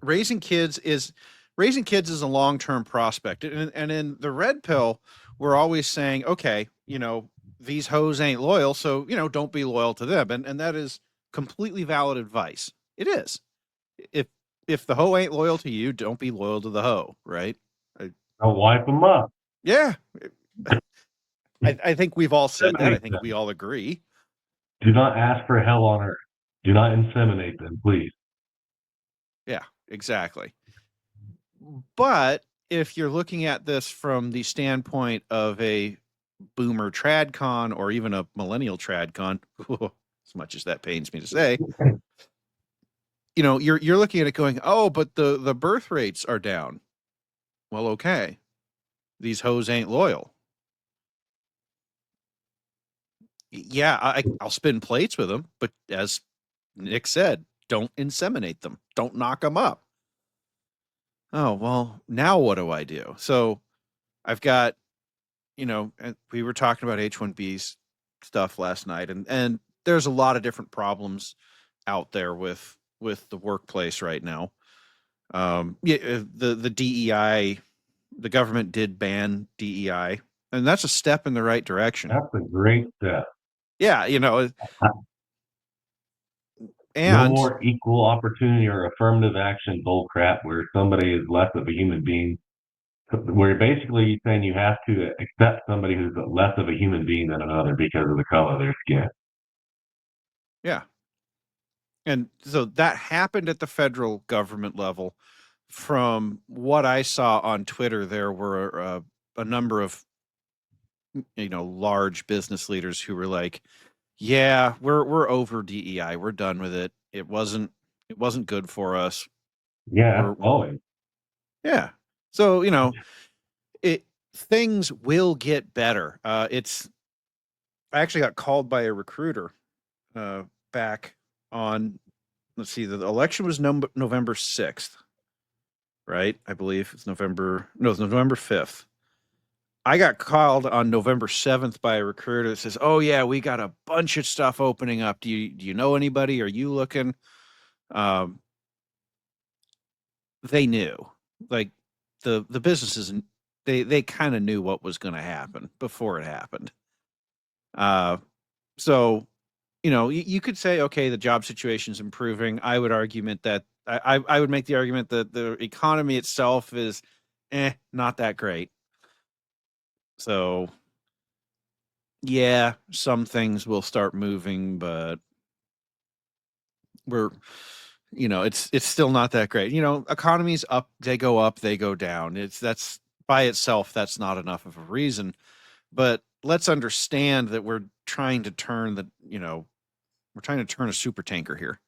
raising kids is a long-term prospect. And in the red pill, we're always saying, okay, these hoes ain't loyal, so don't be loyal to them. And that is completely valid advice. It is. If if the hoe ain't loyal to you, don't be loyal to the hoe, right? I'll wipe them up. Yeah. I think we've all said that. I Inseminate think we them. all agree. Do not ask for hell on earth. Do not inseminate them, please. Yeah, exactly. But if you're looking at this from the standpoint of a boomer tradcon or even a millennial tradcon, as much as that pains me to say, you're looking at it going, oh, but the birth rates are down. Well, okay, these hoes ain't loyal. Yeah, I'll spin plates with them, but as Nick said, don't inseminate them, don't knock them up. Oh, well, now what do I do? So I've got, we were talking about H1B's stuff last night, and there's a lot of different problems out there with the workplace right now. Yeah, the DEI, the government did ban DEI, and that's a step in the right direction. That's a great step. Yeah, No and more equal opportunity or affirmative action bullcrap where somebody is less of a human being. Where basically you're saying you have to accept somebody who's less of a human being than another because of the color of their skin. yeah, and so that happened at the federal government level. From what I saw on Twitter, there were a number of large business leaders who were like, "Yeah, we're over DEI. We're done with it. It wasn't good for us. Yeah, We're always. yeah." So it things will get better. I actually got called by a recruiter back on. Let's see, the election was November 6th, right? I believe it's November. No, it's November 5th. I got called on November 7th by a recruiter that says, "Oh yeah, we got a bunch of stuff opening up. Do you know anybody? Are you looking?" Um, they knew, like the businesses, they kind of knew what was going to happen before it happened. Uh, so you could say, okay, the job situation's improving. I would argument that I would make the argument that the economy itself is, not that great. So yeah, some things will start moving, but we're it's still not that great. Economies up, they go up, they go down. That's by itself, that's not enough of a reason. But let's understand that we're trying to turn a super tanker here.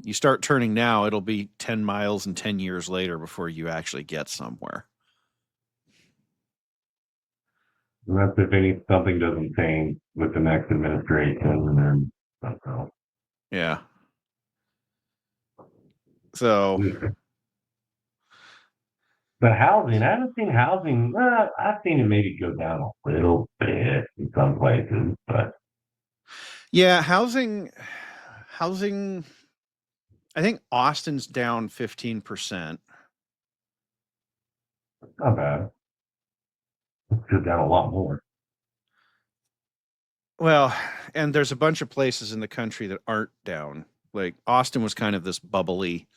You start turning now, it'll be 10 miles and 10 years later before you actually get somewhere. And that's if something doesn't change with the next administration and then something else. Yeah. So, But housing, I haven't seen housing. I've seen it maybe go down a little bit in some places, but yeah, housing, I think Austin's down 15%. not bad. It's go down a lot more. Well, and there's a bunch of places in the country that aren't down. Like Austin was kind of this bubbly,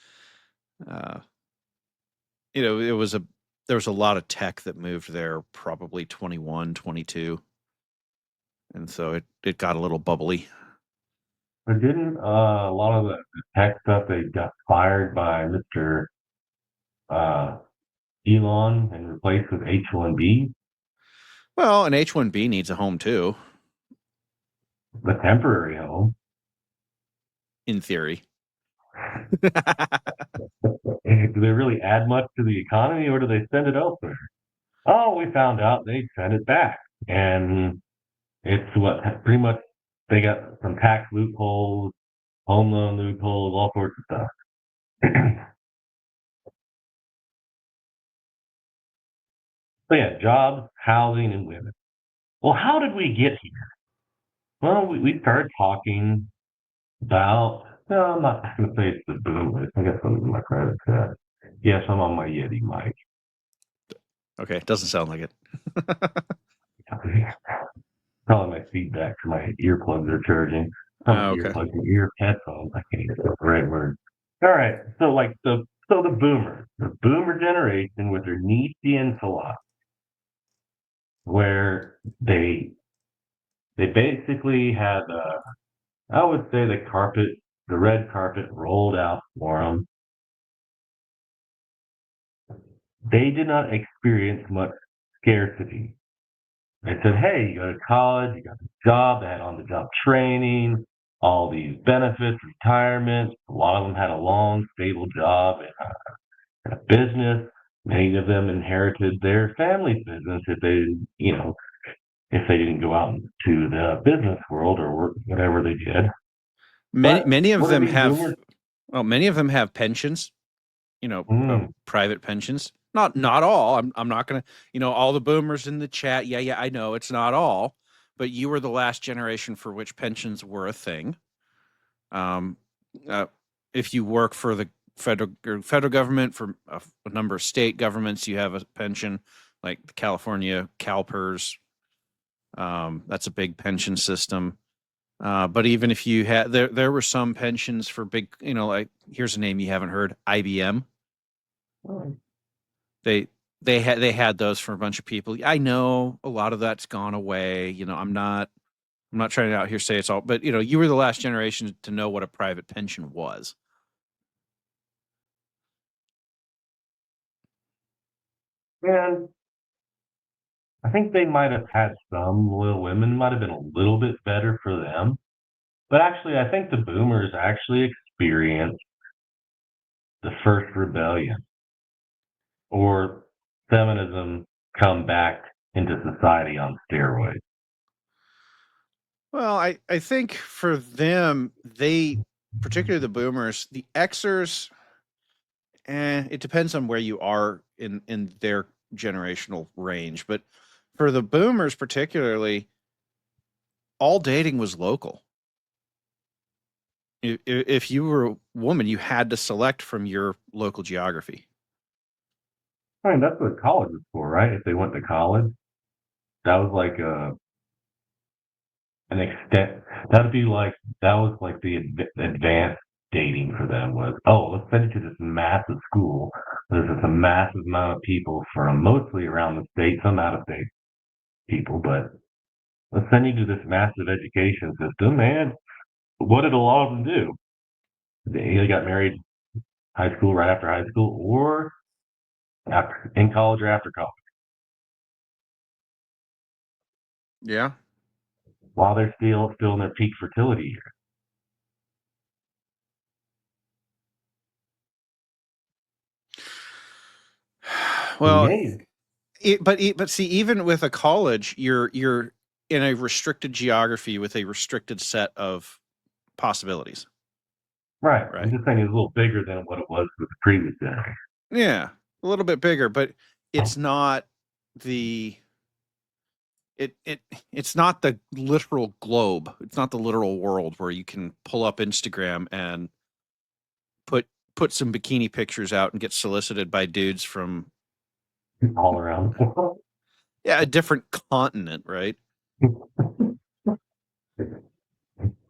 uh, it was there was a lot of tech that moved there, probably 21, 22. And so it got a little bubbly. But didn't a lot of the tech stuff they got fired by Mr. Uh, Elon and replaced with H1B, Well, an H1B needs a home too, the temporary home? in theory. Do they really add much to the economy, or do they send it elsewhere? Oh, we found out they sent it back, and it's what pretty much they got some tax loopholes, home loan loopholes, all sorts of stuff. So yeah, jobs, housing, and women. Well, how did we get here? Well, we started talking about No, I'm not going to say it's the boomers. I got something in my credit card. Yes, I'm on my Yeti mic. Okay, doesn't sound like it. Probably my feedback for my earplugs are charging. Not my Okay. earplugs, my ear headphones. I can't get the right word. All right. So the boomers, the boomer generation with their Nietzschean philosophy, where they basically had I would say the red carpet rolled out for them. They did not experience much scarcity. They said, hey, you go to college, you got a job, they had on the job training, all these benefits, retirement. A lot of them had a long, stable job in a business. Many of them inherited their family's business if they didn't go out into the business world or work whatever they did. Many But many of what are them these have boomers? well, many of them have pensions, Mm, private pensions. Not all. I'm not gonna, all the boomers in the chat. Yeah, yeah, I know it's not all, but you were the last generation for which pensions were a thing. Um, uh, if you work for the federal government, for a number of state governments, you have a pension, like the California CalPERS. That's a big pension system. But even if you had there were some pensions for big, like here's a name you haven't heard, IBM. They they had those for a bunch of people. I know a lot of that's gone away. I'm not trying to out here say it's all, but you were the last generation to know what a private pension was. and I think they might have had some loyal women, might have been a little bit better for them. But actually, I think the boomers actually experienced the first rebellion or feminism come back into society on steroids. Well, I think for them, particularly the boomers, the Xers, it depends on where you are in their generational range, but for the boomers particularly, all dating was local. If you were a woman, you had to select from your local geography. I mean, that's what college was for, right? If they went to college, that was like an extent. That'd be like that was like the advanced dating for them was. Oh, let's send you to this massive school. There's just a massive amount of people from mostly around the state, some out of state people, but let's send you to this massive education system. And what did a lot of them do? They either got married high school right after high school or after in college or after college Yeah. while they're still in their peak fertility years. Well, Engaged. but see, even with a college, you're in a restricted geography with a restricted set of possibilities, Right. I'm right? just saying it's a little bigger than what it was with the previous generation. Yeah, a little bit bigger, but it's not the it's not the literal globe. It's not the literal world where you can pull up Instagram and put put some bikini pictures out and get solicited by dudes from, All around. yeah, a different continent, right?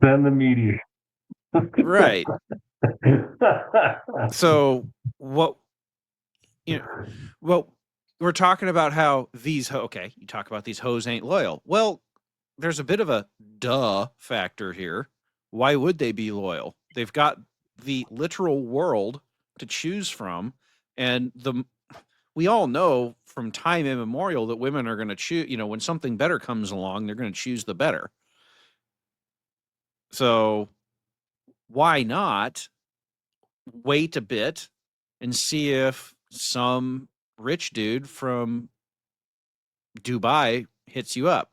Send the media. Right. So what you know, well, we're talking about how okay, you talk about these hoes ain't loyal. Well, there's a bit of a duh factor here. Why would they be loyal? They've got the literal world to choose from, and we all know from time immemorial that women are going to choose. When something better comes along, they're going to choose the better. So why not wait a bit and see if some rich dude from Dubai hits you up?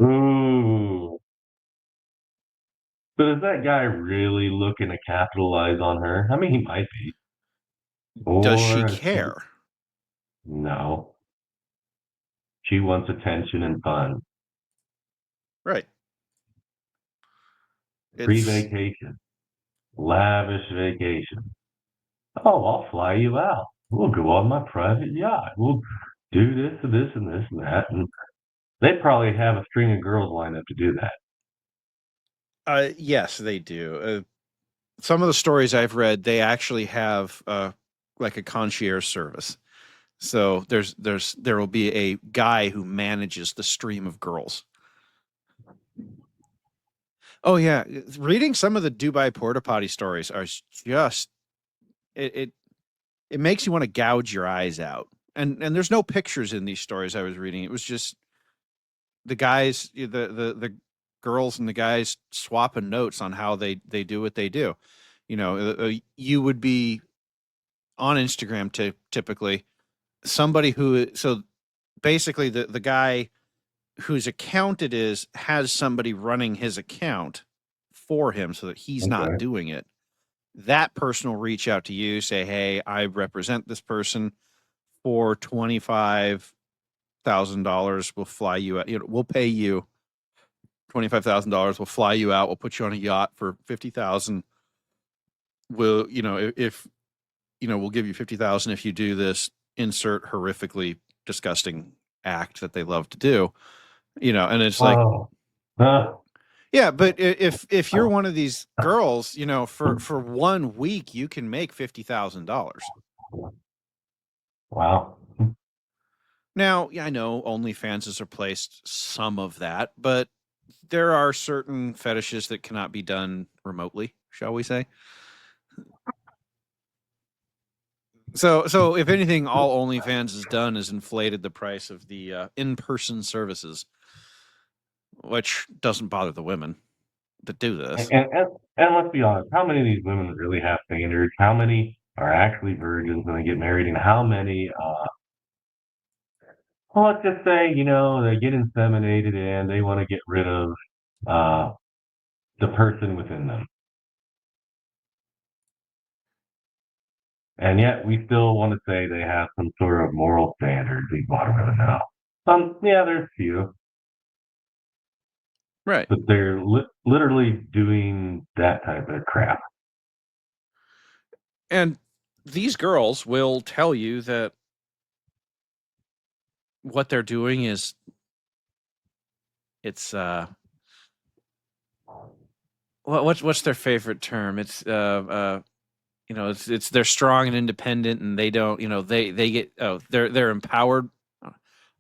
Ooh. But is that guy really looking to capitalize on her? I mean, he might be. Does she Or care? no. She wants attention and fun. Right. Free It's vacation, lavish vacation. Oh, I'll fly you out. We'll go on my private yacht. We'll do this and this and this and that. And they probably have a string of girls lined up to do that. yes, they do. Some of the stories I've read, they actually have like a concierge service. So there will be a guy who manages the stream of girls. Oh yeah, reading some of the Dubai porta potty stories are just it it, it makes you want to gouge your eyes out. And there's no pictures in these stories I was reading. It was just the guys, the girls and the guys swapping notes on how they do what they do. You would be on Instagram typically somebody who so basically the guy whose account it is has somebody running his account for him so that he's not Okay. doing it. That person will reach out to you, say, "Hey, I represent this person for $25,000. We'll fly you out. We'll pay you $25,000. We'll fly you out. We'll put you on a yacht for 50,000. We'll, if we'll give you 50,000 if you do this insert horrifically disgusting act that they love to do." And it's like, Oh, huh. yeah, but if you're one of these girls, for 1 week you can make $50,000. Wow. Now, yeah, I know OnlyFans has replaced some of that, but there are certain fetishes that cannot be done remotely, shall we say? So if anything, all OnlyFans has done is inflated the price of the in-person services, which doesn't bother the women that do And, this. and, and and let's be honest, how many of these women really have standards? How many are actually virgins when they get married? And how many, well, let's just say, they get inseminated and they want to get rid of uh, the person within them. And yet we still want to say they have some sort of moral standards. We want to really know. Yeah, there's few, Right. but they're literally doing that type of crap. And these girls will tell you that what they're doing is it's what's their favorite term? It's it's they're strong and independent and they don't, they get they're empowered. I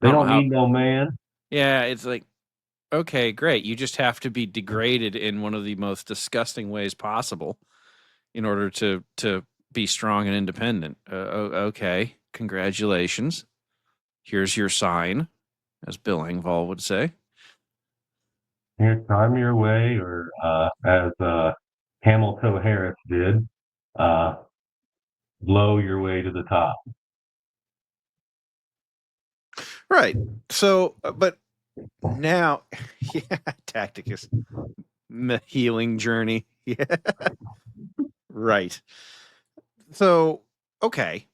They don't know don't how. need no man. Yeah, it's like, okay, great. You just have to be degraded in one of the most disgusting ways possible in order to be strong and independent. Okay, congratulations. Here's your sign, as Bill Engvall would say. Here, time your way, or as Camel Toe Harris did, uh, blow your way to the top. Right. So, but now, yeah, Tacticus, healing journey. Yeah, right. So, okay,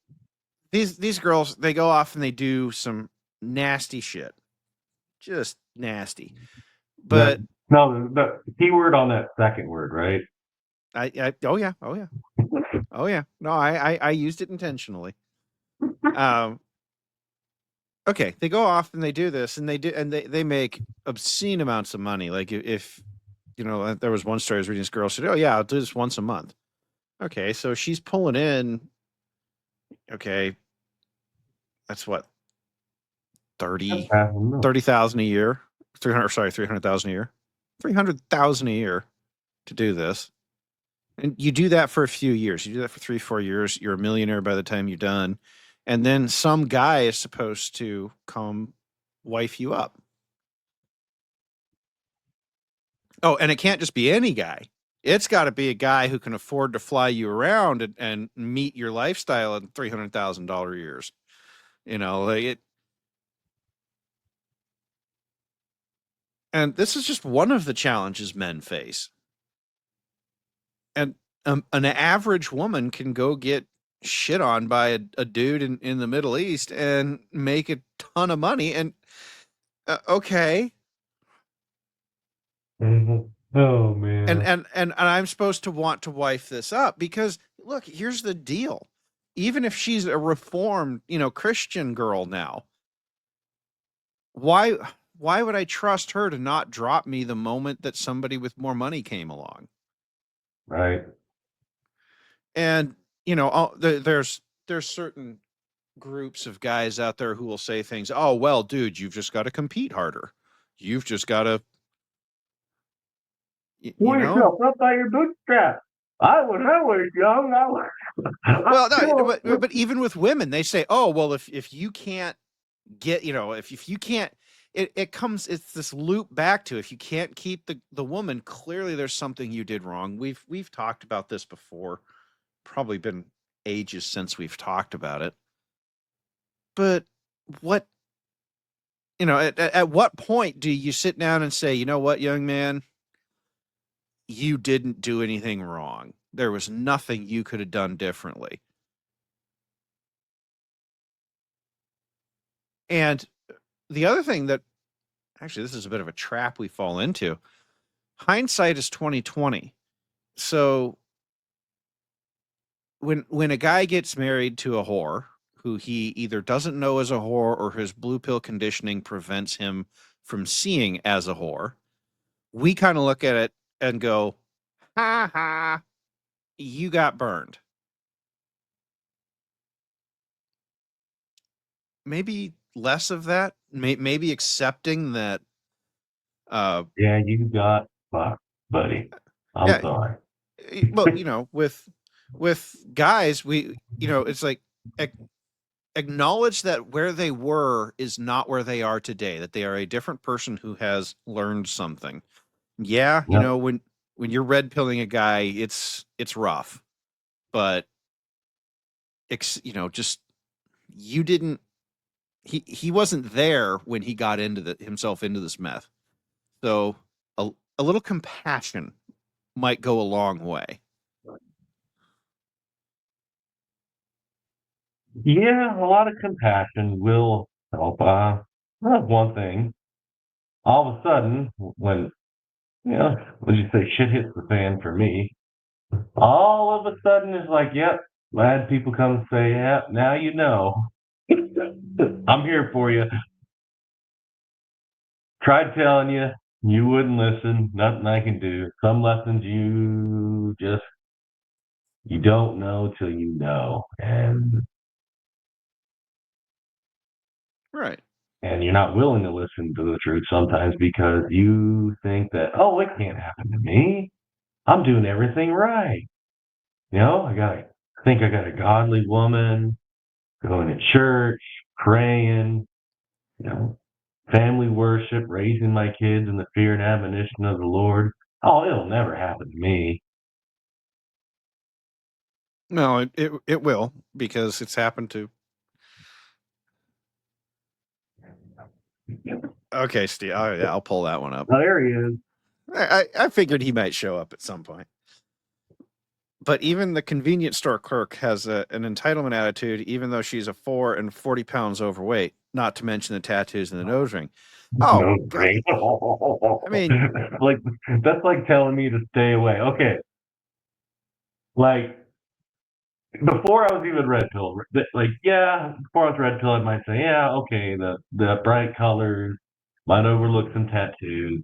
these girls, they go off and they do some nasty shit, just nasty. But No, the keyword on that second word, right? oh yeah, oh yeah, oh yeah. No, I used it intentionally. Um, okay, they go off and they do this, and they make obscene amounts of money. Like if there was one story I was reading. This girl said, "Oh yeah, I'll do this once a month." Okay, so she's pulling in. Okay, that's what That's 30 half a mil. 30,000 a year. 300, sorry, 300,000 a year. 300,000 a year to do this. And you do that for a few years. You do that for 3, 4 years. You're a millionaire by the time you're done. And then some guy is supposed to come wife you up. Oh, and it can't just be any guy. It's got to be a guy who can afford to fly you around and meet your lifestyle in $300,000 years. Like it. And this is just one of the challenges men face. And an average woman can go get shit on by a dude in the Middle East and make a ton of money. And okay, Mhm. Oh And man. I'm supposed to want to wife this up because look, here's the deal. Even if she's a reformed, Christian girl now, why why would I trust her to not drop me the moment that somebody with more money came along? Right. And there's certain groups of guys out there who will say things, "Oh, well, dude, you've just got to compete harder. You've just got to, you Pull know." yourself up by your bootstraps. I was young. I'm Well, no, still. but even with women, they say, "Oh, well, if you can't get, if you can't, it's this loop back to if you can't keep the woman, clearly there's something you did wrong." We've talked about this before. Probably been ages since we've talked about it. But what, at what point do you sit down and say, "You know what, young man, you didn't do anything wrong. There was nothing you could have done differently." And the other thing that actually this is a bit of a trap we fall into. Hindsight is 2020. So when a guy gets married to a whore who he either doesn't know as a whore or his blue pill conditioning prevents him from seeing as a whore, we kind of look at it and go, "Ha ha, you got burned." Maybe less of that. Maybe accepting that. Yeah, you got fucked, buddy. I'm Yeah. sorry. Well, with guys, it's like acknowledge that where they were is not where they are today. That they are a different person who has learned something. Yeah, Yep. when you're red pilling a guy, it's rough, but just you didn't. He wasn't there when he got himself into this meth. So a little compassion might go a long way. Yeah, a lot of compassion will help. That's one thing. All of a sudden, when you say shit hits the fan for me, all of a sudden it's like, yep, glad people come and say, yeah, now you know. I'm here for you. Tried telling you, you wouldn't listen. Nothing I can do. Some lessons you don't know till you know, Right. and you're not willing to listen to the truth sometimes because you think that, oh, it can't happen to me. I'm doing everything right. I got a godly woman going to church, praying, you know, family worship, raising my kids in the fear and admonition of the Lord. Oh, it'll never happen to me. No, it will because it's happened to. Okay, Steve. Oh yeah, I'll pull that one up. Oh, there he is. I figured he might show up at some point. But even the convenience store clerk has an entitlement attitude, even though she's a 4 and 40 pounds overweight. Not to mention the tattoos and the nose ring. Oh No God! brain. I mean, Like that's like telling me to stay away. Okay, like before I was even red pill, like yeah, before I was red pill, I might say, yeah, okay, the bright colors might overlook some tattoos.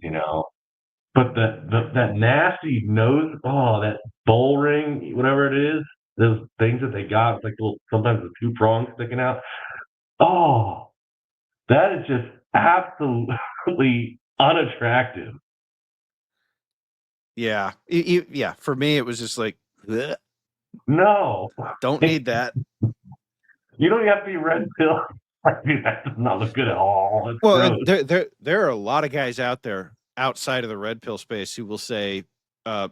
But that nasty nose, oh, that bull ring, whatever it is, those things that they got, it's like little, sometimes the two prongs sticking out. Oh, that is just absolutely unattractive. yeah, yeah. For me, it was just like, "Bleh, No, don't you need that." don't have to be red pill. Like, dude, that does not look good at all. It's Well, gross. and there are a lot of guys out there outside of the red pill space who will say, uh,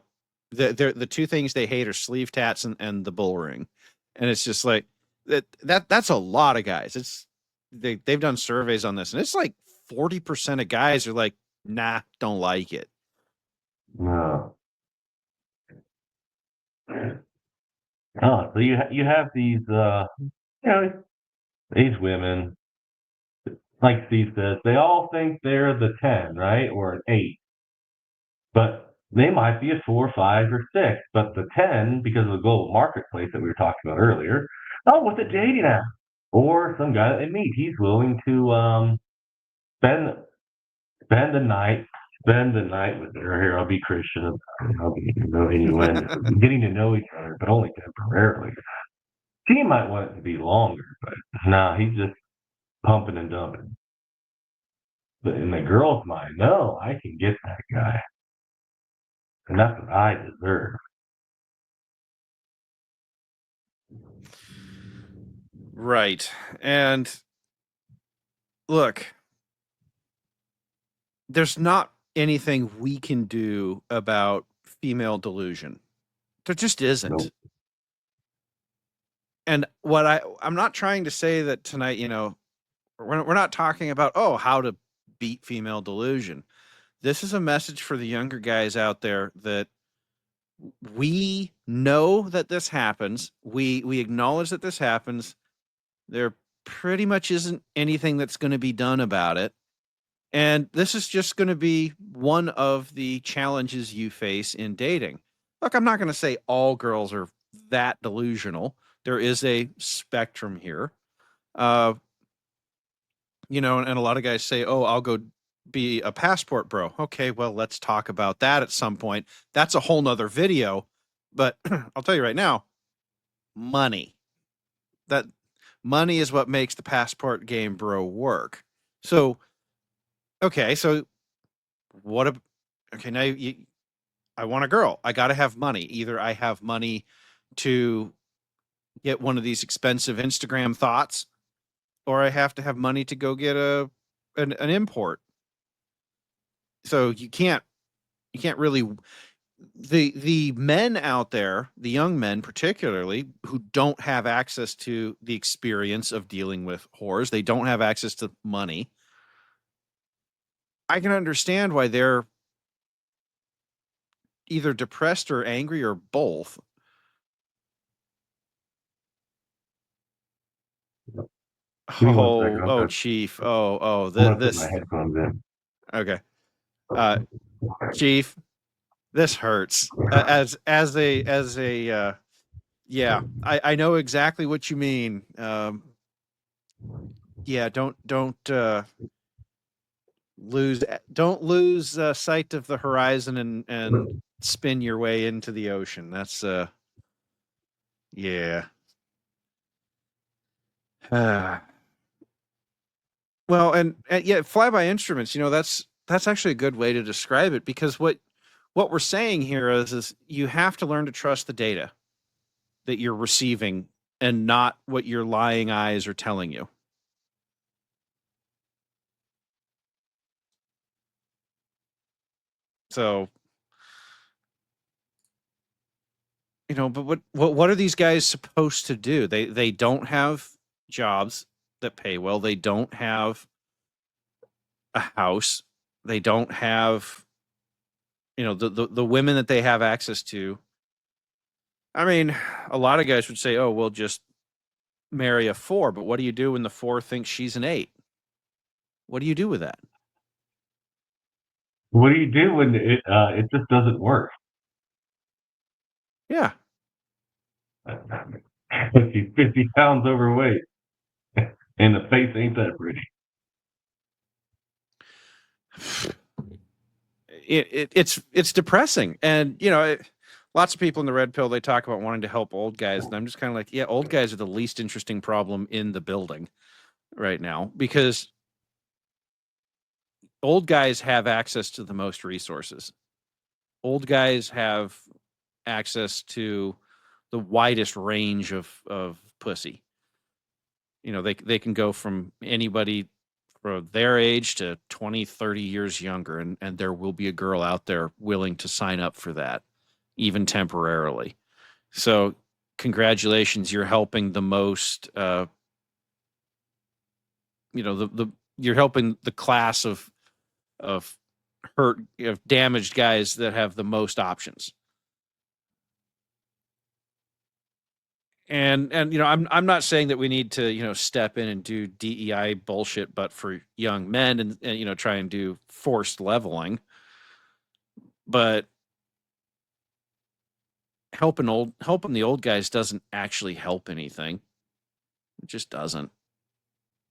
the two things they hate are sleeve tats and the bull ring, and it's just like that's a lot of guys. They've done surveys on this, and it's like 40% of guys are like, nah, don't like it. No. Oh, so you have these you know these women, like Steve says, they all think they're the 10, right, or an 8, but they might be a 4, 5, or 6, but the 10, because of the global marketplace that we were talking about earlier, oh, with a dating app or some guy that they meet, he's willing to spend spend the night spend the night with her. Here, I'll be Christian. I'll be innuendo, getting to know each other, but only temporarily. She might want it to be longer, but nah, he's just pumping and dumping. But in the girl's mind, no, I can get that guy, and that's what I deserve. Right. And look, there's not anything we can do about female delusion. There just isn't. Nope. And I'm not trying to say that tonight, we're not talking about, oh, how to beat female delusion. This is a message for the younger guys out there that we know that this happens. We acknowledge that this happens. There pretty much isn't anything that's going to be done about it. And this is just going to be one of the challenges you face in dating. Look, I'm not going to say all girls are that delusional. There is a spectrum here. Uh, and a lot of guys say, "Oh, I'll go be a passport bro." Okay, well, let's talk about that at some point. That's a whole nother video. But I'll tell you right now, money. That money is what makes the passport game bro work. So, okay, so what a okay, now I want a girl. I got to have money. Either I have money to get one of these expensive Instagram thoughts, or I have to have money to go get an import. So you can't really the men out there, the young men particularly, who don't have access to the experience of dealing with whores, they don't have access to money. I can understand why they're either depressed or angry or both. Give me one second. Oh, Chief. I'm gonna put my This. headphones in. Okay. Uh, Chief, this hurts. Yeah, I know exactly what you mean. Yeah, lose don't lose sight of the horizon and spin your way into the ocean. That's yeah. Well, and yeah, fly by instruments. That's actually a good way to describe it because what we're saying here is you have to learn to trust the data that you're receiving and not what your lying eyes are telling you. So, but what are these guys supposed to do? They don't have jobs that pay well. They don't have a house. They don't have, the women that they have access to. I mean, a lot of guys would say, "Oh, we'll just marry a 4," but what do you do when the 4 thinks she's an 8? What do you do with that? What do you do when it just doesn't work? Yeah. If she's 50 pounds overweight and the face ain't that pretty. It's depressing, and lots of people in the red pill, they talk about wanting to help old guys, and I'm just kind of like, yeah, old guys are the least interesting problem in the building right now because old guys have access to the most resources. Old guys have access to the widest range of pussy. They can go from anybody from their age to 20, 30 years younger, and there will be a girl out there willing to sign up for that, even temporarily. So congratulations, you're helping the most the you're helping the class of hurt of damaged guys that have the most options. And I'm not saying that we need to step in and do DEI bullshit, but for young men and try and do forced leveling. But helping the old guys doesn't actually help anything. It just doesn't.